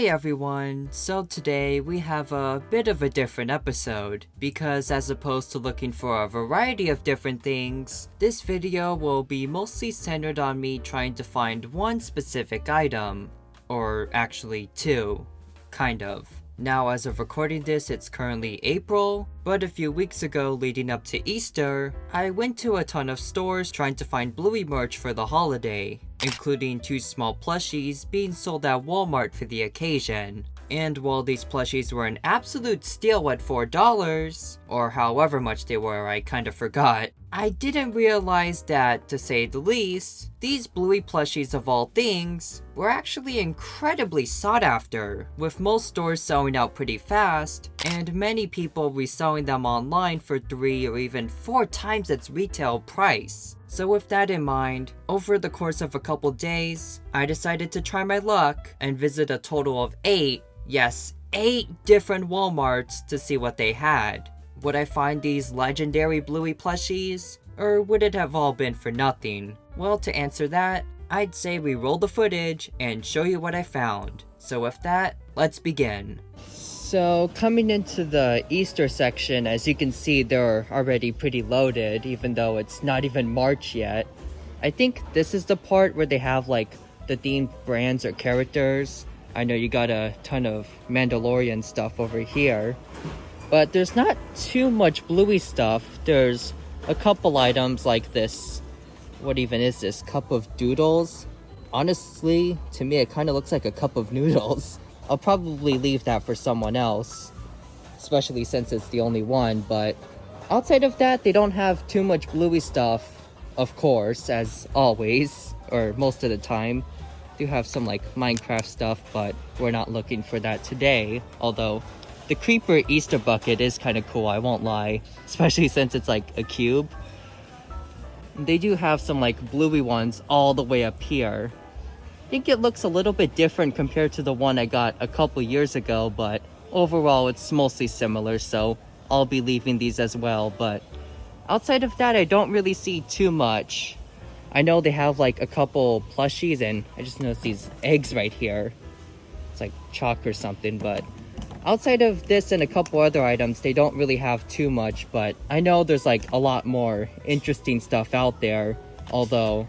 Hey everyone, so today we have a bit of a different episode, because as opposed to looking for a variety of different things, this video will be mostly centered on me trying to find one specific item, or actually two, kind of. Now as of recording this, it's currently April, but a few weeks ago leading up to Easter, I went to a ton of stores trying to find Bluey merch for the holiday, including 2 small plushies being sold at Walmart for the occasion. And while these plushies were an absolute steal at $4, or however much they were, I kinda forgot, I didn't realize that, to say the least, these Bluey plushies of all things were actually incredibly sought after, with most stores selling out pretty fast, and many people reselling them online for 3 or even 4 times its retail price. So with that in mind, over the course of a couple days, I decided to try my luck and visit a total of 8 different Walmarts to see what they had. Would I find these legendary Bluey plushies, or would it have all been for nothing? Well, to answer that, I'd say we roll the footage and show you what I found. So with that, let's begin. So coming into the Easter section, as you can see, they're already pretty loaded, even though it's not even March yet. I think this is the part where they have like the themed brands or characters. I know you got a ton of Mandalorian stuff over here, but there's not too much Bluey stuff. There's a couple items like this. What even is this? Cup of doodles? Honestly, to me it kind of looks like a cup of noodles. I'll probably leave that for someone else, especially since it's the only one, but outside of that, they don't have too much Bluey stuff, of course, as always, or most of the time. Do have some like Minecraft stuff, but we're not looking for that today, although the creeper Easter bucket is kind of cool, I won't lie, especially since it's like a cube. They do have some like Bluey ones all the way up here. I think it looks a little bit different compared to the one I got a couple years ago, but overall it's mostly similar, so I'll be leaving these as well. But outside of that, I don't really see too much. I know they have like a couple plushies, and I just noticed these eggs right here. It's like chalk or something, but outside of this and a couple other items, they don't really have too much. But I know there's like a lot more interesting stuff out there, although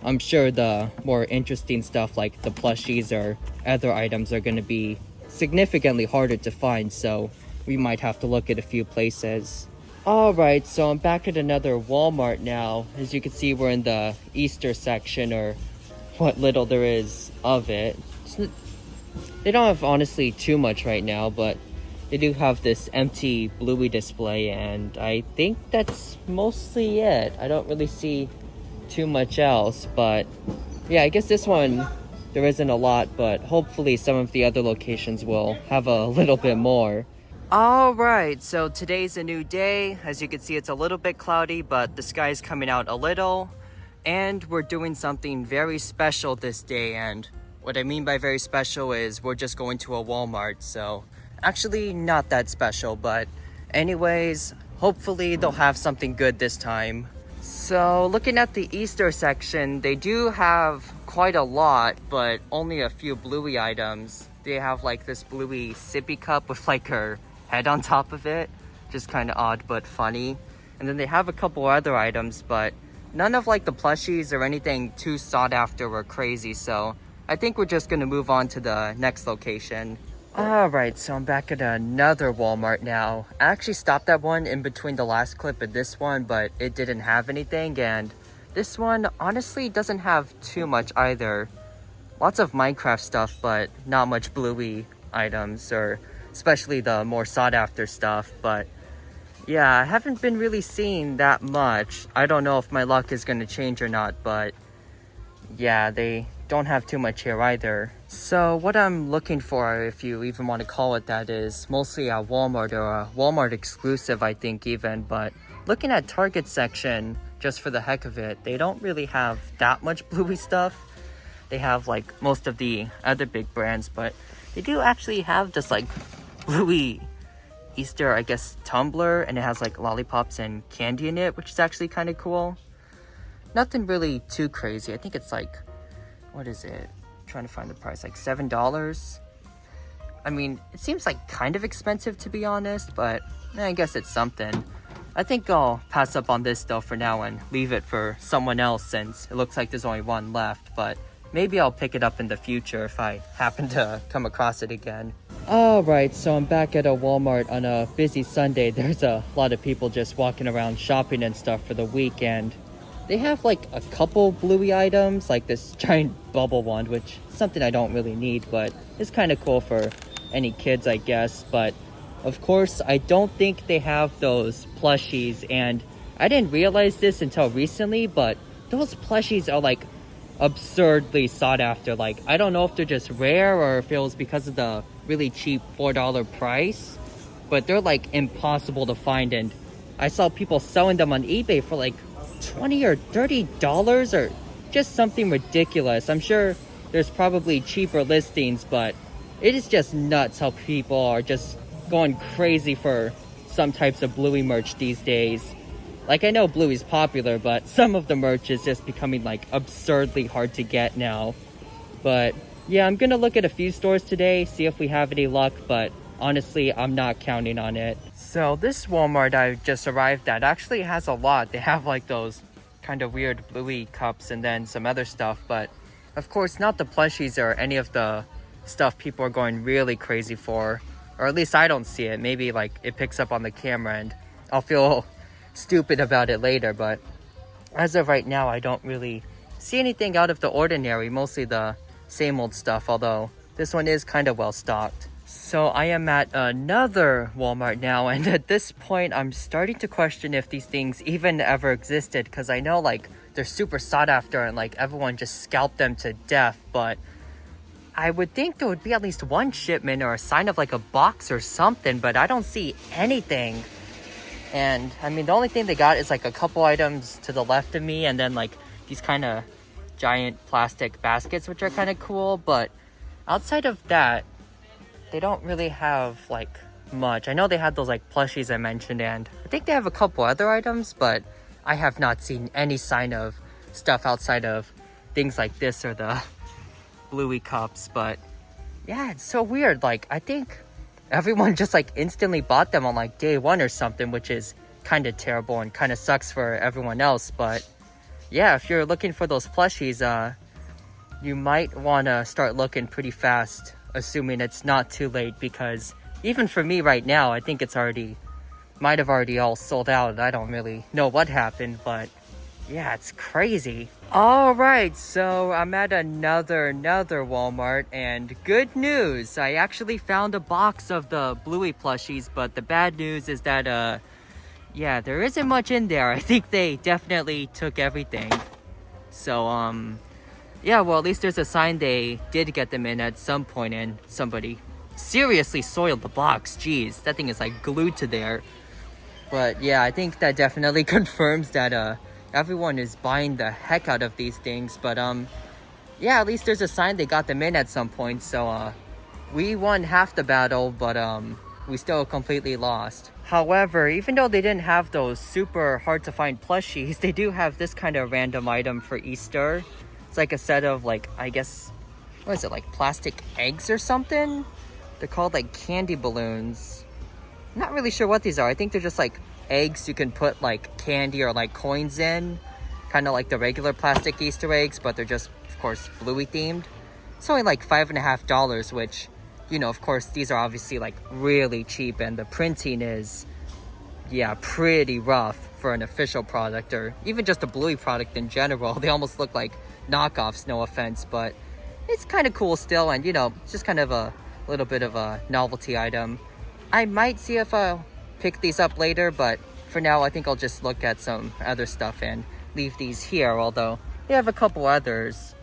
I'm sure the more interesting stuff like the plushies or other items are going to be significantly harder to find, so we might have to look at a few places. Alright, so I'm back at another Walmart now. As you can see, we're in the Easter section, or what little there is of it. They don't have honestly too much right now, but they do have this empty Bluey display, and I think that's mostly it. I don't really see too much else, but yeah, I guess this one there isn't a lot, but hopefully some of the other locations will have a little bit more. Alright, so today's a new day. As you can see, it's a little bit cloudy, but the sky's coming out a little, and we're doing something very special this day. And what I mean by very special is we're just going to a Walmart, so actually not that special, but anyways, hopefully they'll have something good this time. So looking at the Easter section, they do have quite a lot, but only a few Bluey items. They have like this Bluey sippy cup with like her head on top of it, just kind of odd but funny. And then they have a couple other items, but none of like the plushies or anything too sought after or crazy, so I think we're just gonna move on to the next location. Alright, so I'm back at another Walmart now. I actually stopped at one in between the last clip and this one, but it didn't have anything, and this one honestly doesn't have too much either. Lots of Minecraft stuff, but not much Bluey items, or especially the more sought after stuff. But yeah, I haven't been really seeing that much. I don't know if my luck is going to change or not, but yeah, they don't have too much here either. So what I'm looking for, if you even want to call it that, is mostly a Walmart, or a Walmart exclusive, I think even. But looking at Target section, just for the heck of it, they don't really have that much Bluey stuff. They have like most of the other big brands, but they do actually have this like Bluey Easter, I guess, tumbler, and it has like lollipops and candy in it, which is actually kind of cool. Nothing really too crazy. I think it's like, what is it? I'm trying to find the price, like $7. I mean, it seems like kind of expensive to be honest, but I guess it's something. I think I'll pass up on this though for now and leave it for someone else since it looks like there's only one left, but maybe I'll pick it up in the future if I happen to come across it again. Alright, so I'm back at a Walmart on a busy Sunday. There's a lot of people just walking around shopping and stuff for the weekend. They have like a couple Bluey items, like this giant bubble wand, which is something I don't really need, but it's kind of cool for any kids, I guess. But of course, I don't think they have those plushies, and I didn't realize this until recently, but those plushies are like absurdly sought after. Like, I don't know if they're just rare or if it was because of the really cheap $4 price, but they're like impossible to find, and I saw people selling them on eBay for like $20 or $30 or just something ridiculous. I'm sure there's probably cheaper listings, but it is just nuts how people are just going crazy for some types of Bluey merch these days. Like, I know Bluey's popular, but some of the merch is just becoming like absurdly hard to get now. But yeah, I'm gonna look at a few stores today, see if we have any luck, but honestly, I'm not counting on it. So this Walmart I just arrived at actually has a lot. They have like those kind of weird Bluey cups and then some other stuff, but of course not the plushies or any of the stuff people are going really crazy for. Or at least I don't see it. Maybe like it picks up on the camera and I'll feel stupid about it later, but as of right now I don't really see anything out of the ordinary. Mostly the same old stuff, although this one is kind of well stocked. So I am at another Walmart now, and at this point I'm starting to question if these things even ever existed, because I know like they're super sought after and like everyone just scalped them to death, but I would think there would be at least one shipment or a sign of like a box or something, but I don't see anything. And I mean, the only thing they got is like a couple items to the left of me, and then like these kind of giant plastic baskets, which are kind of cool, but outside of that, they don't really have like much. I know they had those like plushies I mentioned, and I think they have a couple other items, but I have not seen any sign of stuff outside of things like this or the Bluey cups. But yeah, it's so weird. Like, I think everyone just like instantly bought them on like day one or something, which is kind of terrible and kind of sucks for everyone else. But yeah, if you're looking for those plushies, you might want to start looking pretty fast, assuming it's not too late, because even for me right now, I think it's might have already all sold out. I don't really know what happened, but yeah, it's crazy. All right, so I'm at another Walmart, and good news, I actually found a box of the Bluey plushies, but the bad news is that yeah, there isn't much in there. I think they definitely took everything. So yeah, well, at least there's a sign they did get them in at some point, and somebody seriously soiled the box. Jeez, that thing is like glued to there. But yeah, I think that definitely confirms that everyone is buying the heck out of these things. But yeah, at least there's a sign they got them in at some point. So we won half the battle, but we still completely lost. However, even though they didn't have those super hard to find plushies, they do have this kind of random item for Easter. It's like a set of like, I guess, what is it, like plastic eggs or something? They're called like candy balloons. I'm not really sure what these are. I think they're just like eggs you can put like candy or like coins in, kind of like the regular plastic Easter eggs, but they're just, of course, Bluey themed. It's only like $5.50, which, you know, of course, these are obviously like really cheap, and the printing is, yeah, pretty rough for an official product, or even just a Bluey product in general. They almost look like knockoffs, no offense, but it's kind of cool still, and you know, it's just kind of a little bit of a novelty item. I might see if I'll pick these up later, but for now I think I'll just look at some other stuff and leave these here, although they have a couple others.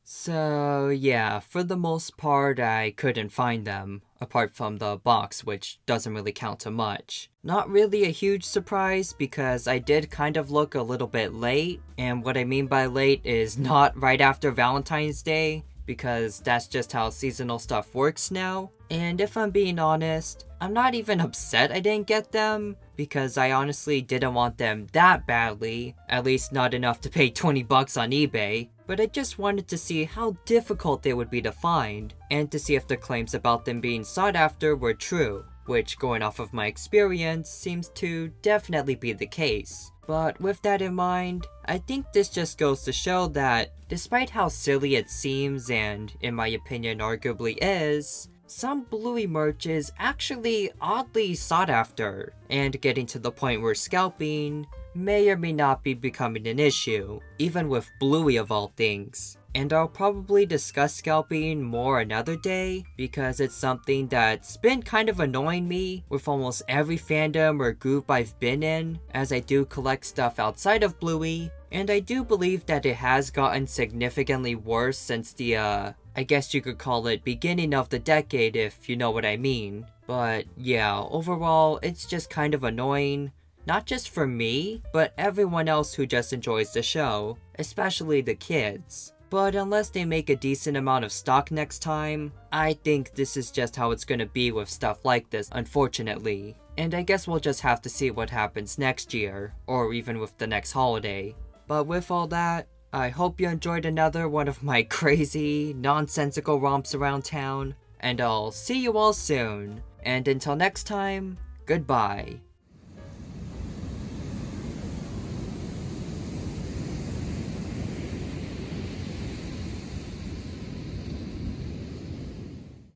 So yeah, for the most part I couldn't find them, apart from the box, which doesn't really count to much. Not really a huge surprise, because I did kind of look a little bit late, and what I mean by late is not right after Valentine's Day, because that's just how seasonal stuff works now. And if I'm being honest, I'm not even upset I didn't get them, because I honestly didn't want them that badly, at least not enough to pay 20 bucks on eBay. but I just wanted to see how difficult they would be to find, and to see if the claims about them being sought after were true, which, going off of my experience, seems to definitely be the case. But with that in mind, I think this just goes to show that, despite how silly it seems and, in my opinion, arguably is, some Bluey merch is actually oddly sought after, and getting to the point where scalping may or may not be becoming an issue, even with Bluey of all things. And I'll probably discuss scalping more another day, because it's something that's been kind of annoying me with almost every fandom or group I've been in, as I do collect stuff outside of Bluey, and I do believe that it has gotten significantly worse since the, I guess you could call it beginning of the decade if you know what I mean. But yeah, overall, it's just kind of annoying. Not just for me, but everyone else who just enjoys the show, especially the kids. But unless they make a decent amount of stock next time, I think this is just how it's gonna be with stuff like this, unfortunately. And I guess we'll just have to see what happens next year, or even with the next holiday. But with all that, I hope you enjoyed another one of my crazy, nonsensical romps around town, and I'll see you all soon. And until next time, goodbye.